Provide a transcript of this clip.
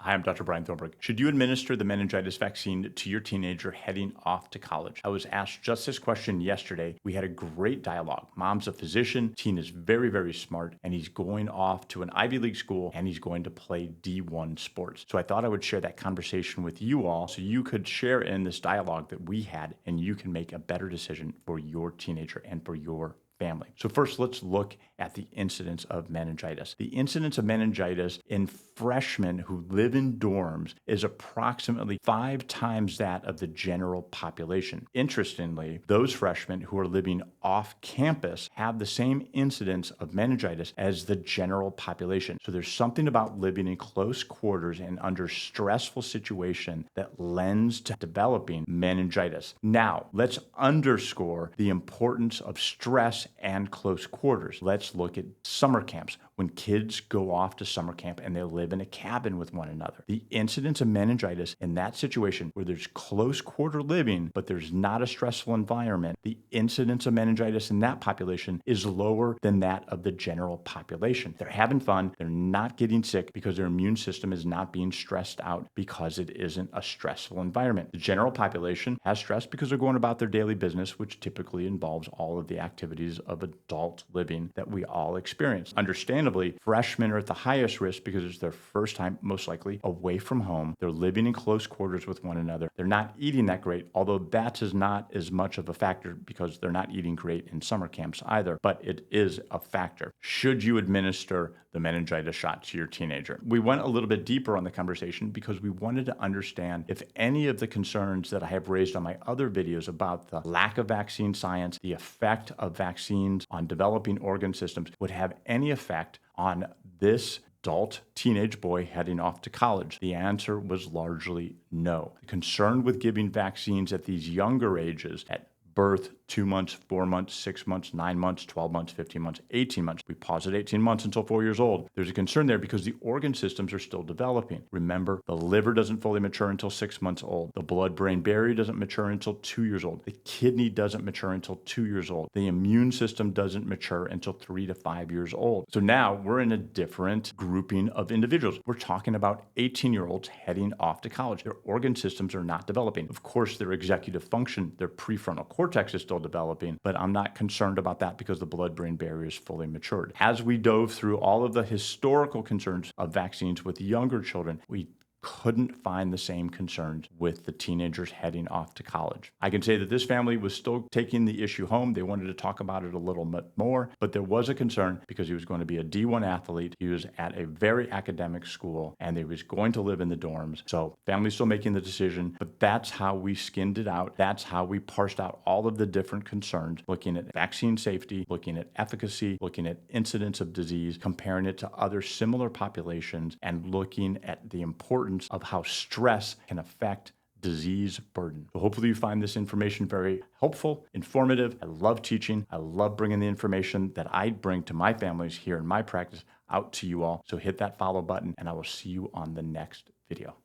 Hi, I'm Dr. Brian Thornburg. Should you administer the meningitis vaccine to your teenager heading off to college? I was asked just this question yesterday. We had a great dialogue. Mom's a physician, teen is very, very smart, and he's going off to an Ivy League school and he's going to play D1 sports. So I thought I would share that conversation with you all so you could share in this dialogue that we had and you can make a better decision for your teenager and for your family. So first, let's look at the incidence of meningitis. The incidence of meningitis in freshmen who live in dorms is approximately 5 times that of the general population. Interestingly, those freshmen who are living off campus have the same incidence of meningitis as the general population. So there's something about living in close quarters and under stressful situation that lends to developing meningitis. Now, let's underscore the importance of stress and close quarters. Let's look at summer camps. When kids go off to summer camp and they live in a cabin with one another, the incidence of meningitis in that situation where there's close quarter living, but there's not a stressful environment, the incidence of meningitis in that population is lower than that of the general population. They're having fun. They're not getting sick because their immune system is not being stressed out because it isn't a stressful environment. The general population has stress because they're going about their daily business, which typically involves all of the activities of adult living that we all experience. Understandably, freshmen are at the highest risk because it's their first time, most likely, away from home. They're living in close quarters with one another. They're not eating that great, although that is not as much of a factor because they're not eating great in summer camps either, but it is a factor. Should you administer the meningitis shot to your teenager? We went a little bit deeper on the conversation because we wanted to understand if any of the concerns that I have raised on my other videos about the lack of vaccine science, the effect of vaccines on developing organ systems would have any effect on this adult teenage boy heading off to college. The answer was largely no. The concern with giving vaccines at these younger ages, at birth, 2 months, 4 months, 6 months, 9 months, 12 months, 15 months, 18 months. We pause at 18 months until 4 years old. There's a concern there because the organ systems are still developing. Remember, the liver doesn't fully mature until 6 months old. The blood-brain barrier doesn't mature until 2 years old. The kidney doesn't mature until 2 years old. The immune system doesn't mature until 3 to 5 years old. So now we're in a different grouping of individuals. We're talking about 18-year-olds heading off to college. Their organ systems are not developing. Of course, their executive function, their prefrontal cortex is still developing, but I'm not concerned about that because the blood-brain barrier is fully matured. As we dove through all of the historical concerns of vaccines with younger children, we couldn't find the same concerns with the teenagers heading off to college. I can say that this family was still taking the issue home. They wanted to talk about it a little bit more, but there was a concern because he was going to be a D1 athlete. He was at a very academic school and he was going to live in the dorms. So family's still making the decision, but that's how we skinned it out. That's how we parsed out all of the different concerns, looking at vaccine safety, looking at efficacy, looking at incidence of disease, comparing it to other similar populations, and looking at the importance of how stress can affect disease burden. So hopefully you find this information very helpful, informative. I love teaching. I love bringing the information that I bring to my families here in my practice out to you all. So hit that follow button and I will see you on the next video.